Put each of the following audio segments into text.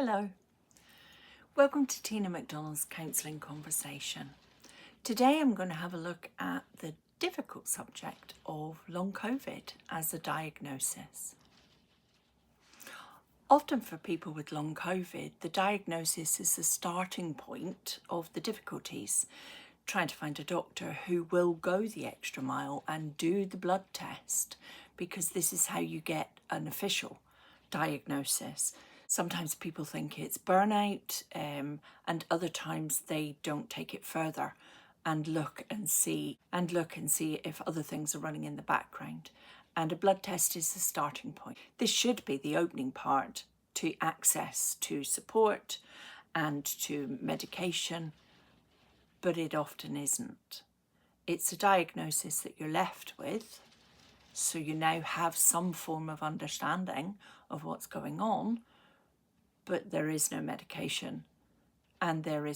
Hello. Welcome to Tina McDonald's Counselling Conversation. Today I'm going to have a look at the difficult subject of long COVID as a diagnosis. Often for people with long COVID, the diagnosis is the starting point of the difficulties, trying to find a doctor who will go the extra mile and do the blood test, because this is how you get an official diagnosis. Sometimes people think it's burnout, and other times they don't take it further and look and see if other things are running in the background. And a blood test is the starting point. This should be the opening part to access to support and to medication, but it often isn't. It's a diagnosis that you're left with, so you now have some form of understanding of what's going on, but there is no medication, and there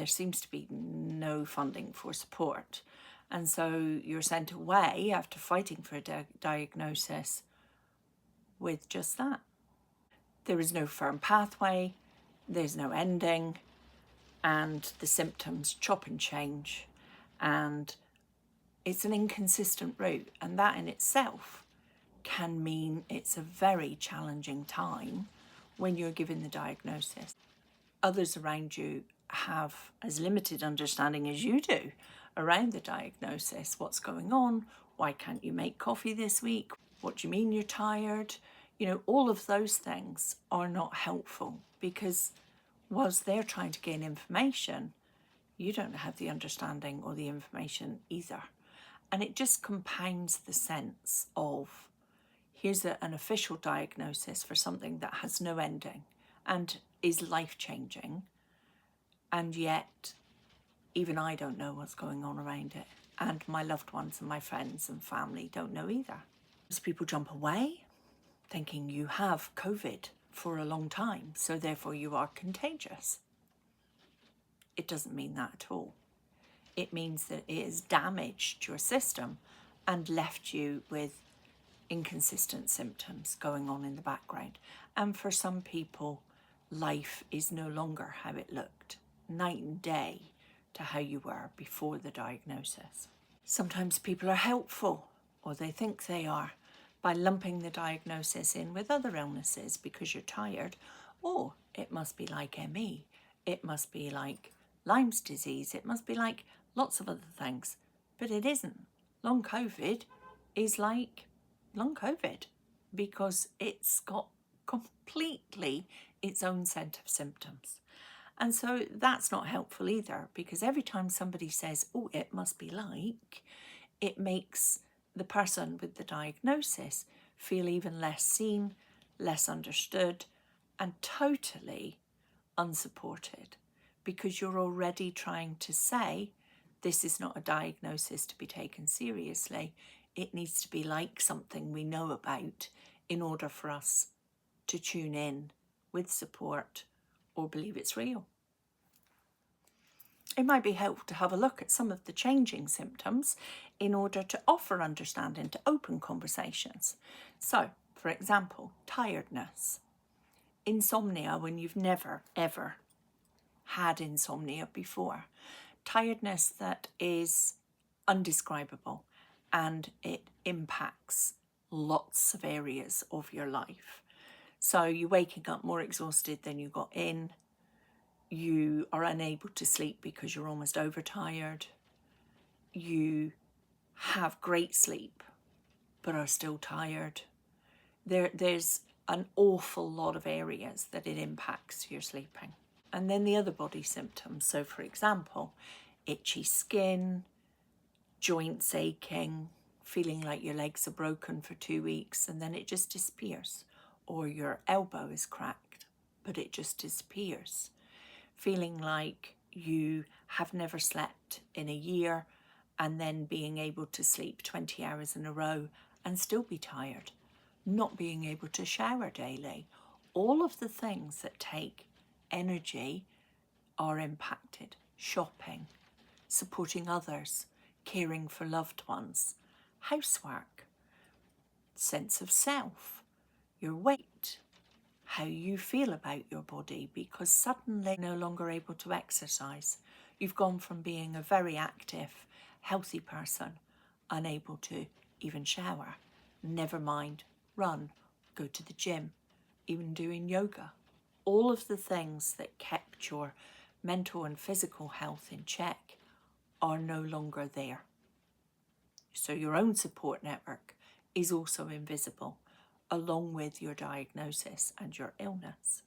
seems to be no funding for support. And so you're sent away after fighting for a diagnosis with just that. There is no firm pathway, there's no ending, and the symptoms chop and change, and it's an inconsistent route, and that in itself can mean it's a very challenging time when you're given the diagnosis. Others around you have as limited understanding as you do around the diagnosis. What's going on? Why can't you make coffee this week? What do you mean you're tired? All of those things are not helpful, because whilst they're trying to gain information, you don't have the understanding or the information either. And it just compounds the sense of, here's an official diagnosis for something that has no ending and is life-changing, and yet even I don't know what's going on around it, and my loved ones and my friends and family don't know either. As people jump away, thinking you have COVID for a long time, so therefore you are contagious. It doesn't mean that at all. It means that it has damaged your system and left you with inconsistent symptoms going on in the background. And for some people, life is no longer how it looked, night and day to how you were before the diagnosis. Sometimes people are helpful, or they think they are, by lumping the diagnosis in with other illnesses because you're tired. Oh, it must be like ME, it must be like Lyme's disease, it must be like lots of other things. But it isn't. Long COVID is like long COVID, because it's got completely its own set of symptoms. And so that's not helpful either, because every time somebody says, oh, it must be like, it makes the person with the diagnosis feel even less seen, less understood, and totally unsupported, because you're already trying to say, this is not a diagnosis to be taken seriously. It needs to be like something we know about in order for us to tune in with support or believe it's real. It might be helpful to have a look at some of the changing symptoms in order to offer understanding, to open conversations. So, for example, tiredness, insomnia when you've never, ever had insomnia before, tiredness that is undescribable, and it impacts lots of areas of your life. So you're waking up more exhausted than you got in. You are unable to sleep because you're almost overtired. You have great sleep but are still tired. There's an awful lot of areas that it impacts your sleeping. And then the other body symptoms. So for example, itchy skin, joints aching, feeling like your legs are broken for 2 weeks and then it just disappears. Or your elbow is cracked, but it just disappears. Feeling like you have never slept in a year, and then being able to sleep 20 hours in a row and still be tired. Not being able to shower daily. All of the things that take energy are impacted. Shopping, supporting others, caring for loved ones, housework, sense of self, your weight, how you feel about your body, because suddenly you're no longer able to exercise. You've gone from being a very active, healthy person, unable to even shower, never mind run, go to the gym, even doing yoga. All of the things that kept your mental and physical health in check are no longer there. So your own support network is also invisible, along with your diagnosis and your illness.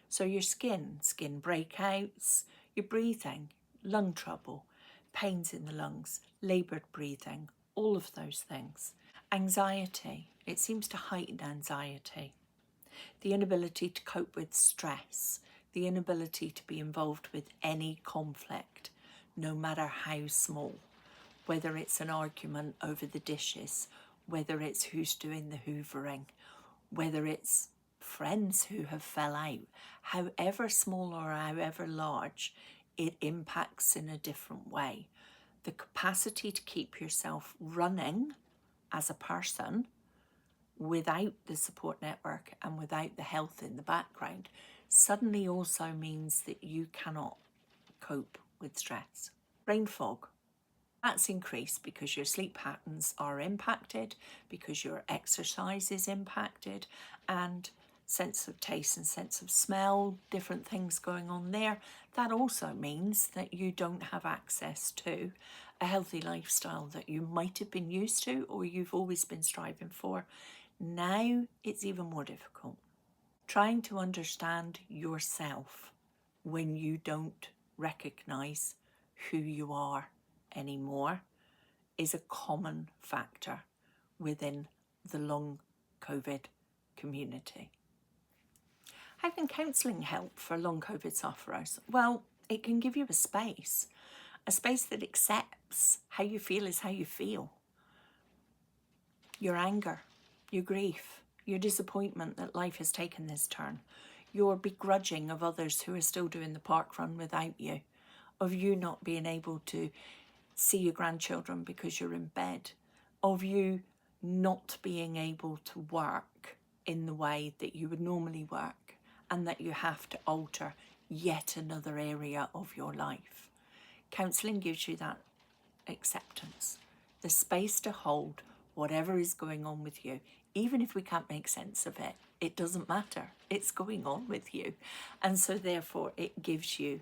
So your skin breakouts, your breathing, lung trouble, pains in the lungs, laboured breathing, all of those things. Anxiety, it seems to heighten anxiety. The inability to cope with stress, the inability to be involved with any conflict, no matter how small, whether it's an argument over the dishes, whether it's who's doing the hoovering, whether it's friends who have fell out, however small or however large, it impacts in a different way. The capacity to keep yourself running as a person without the support network and without the health in the background suddenly also means that you cannot cope with stress. Brain fog. That's increased because your sleep patterns are impacted, because your exercise is impacted, and sense of taste and sense of smell, different things going on there. That also means that you don't have access to a healthy lifestyle that you might have been used to or you've always been striving for. Now it's even more difficult. Trying to understand yourself when you don't recognise who you are anymore is a common factor within the long COVID community. How can counselling help for long COVID sufferers? Well, it can give you a space that accepts how you feel is how you feel. Your anger, your grief, your disappointment that life has taken this turn, your begrudging of others who are still doing the park run without you, of you not being able to see your grandchildren because you're in bed, of you not being able to work in the way that you would normally work, and that you have to alter yet another area of your life. Counselling gives you that acceptance, the space to hold whatever is going on with you. Even if we can't make sense of it, it doesn't matter. It's going on with you. And so therefore it gives you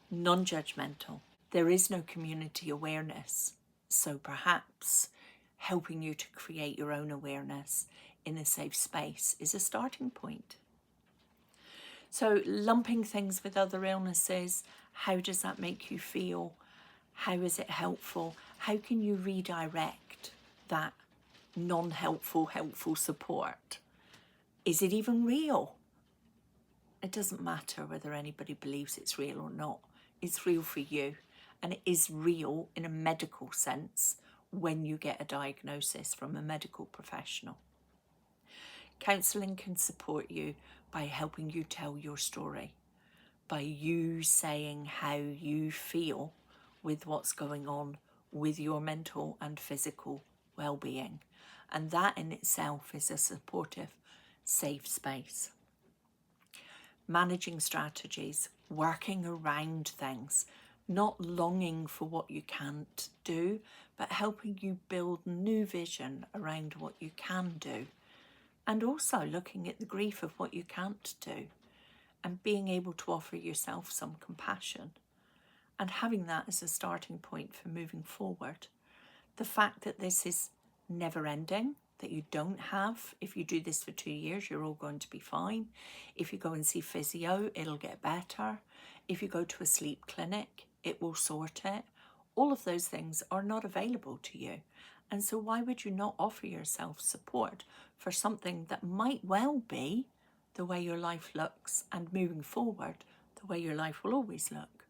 non-judgmental. There is no community awareness. So perhaps helping you to create your own awareness in a safe space is a starting point. So lumping things with other illnesses, how does that make you feel? How is it helpful? How can you redirect that non-helpful, helpful support? Is it even real? It doesn't matter whether anybody believes it's real or not. It's real for you, and it is real in a medical sense when you get a diagnosis from a medical professional. Counselling can support you by helping you tell your story, by you saying how you feel with what's going on with your mental and physical well-being. And that in itself is a supportive, safe space. Managing strategies, working around things, not longing for what you can't do, but helping you build new vision around what you can do. And also looking at the grief of what you can't do and being able to offer yourself some compassion and having that as a starting point for moving forward. The fact that this is never ending, that you don't have, if you do this for 2 years, you're all going to be fine. If you go and see physio, it'll get better. If you go to a sleep clinic, it will sort it. All of those things are not available to you. And so why would you not offer yourself support for something that might well be the way your life looks, and moving forward, the way your life will always look?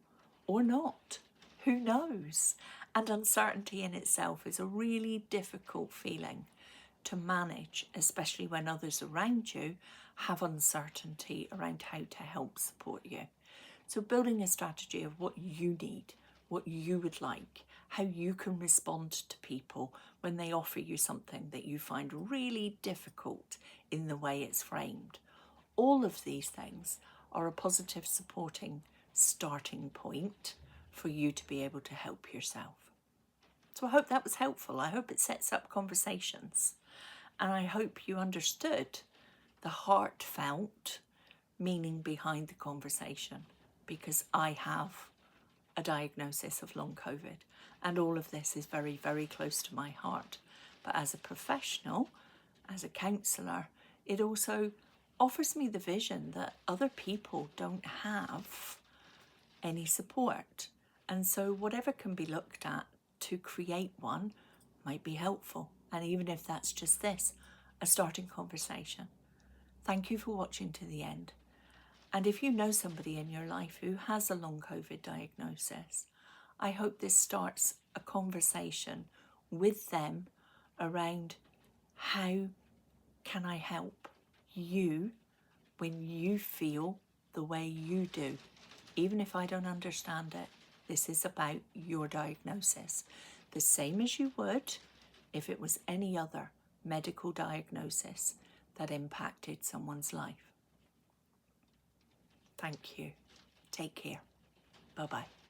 Or not? Who knows? And uncertainty in itself is a really difficult feeling to manage, especially when others around you have uncertainty around how to help support you. So building a strategy of what you need, what you would like, how you can respond to people when they offer you something that you find really difficult in the way it's framed. all of these things are a positive supporting starting point for you to be able to help yourself. So I hope that was helpful. I hope it sets up conversations. And I hope you understood the heartfelt meaning behind the conversation, because I have a diagnosis of long COVID and all of this is very, very close to my heart. But as a professional, as a counsellor, it also offers me the vision that other people don't have any support. And so whatever can be looked at to create one might be helpful. And even if that's just this, a starting conversation. Thank you for watching to the end. And if you know somebody in your life who has a long COVID diagnosis, I hope this starts a conversation with them around how can I help you when you feel the way you do. Even if I don't understand it, this is about your diagnosis, the same as you would if it was any other medical diagnosis that impacted someone's life. Thank you. Take care. Bye-bye.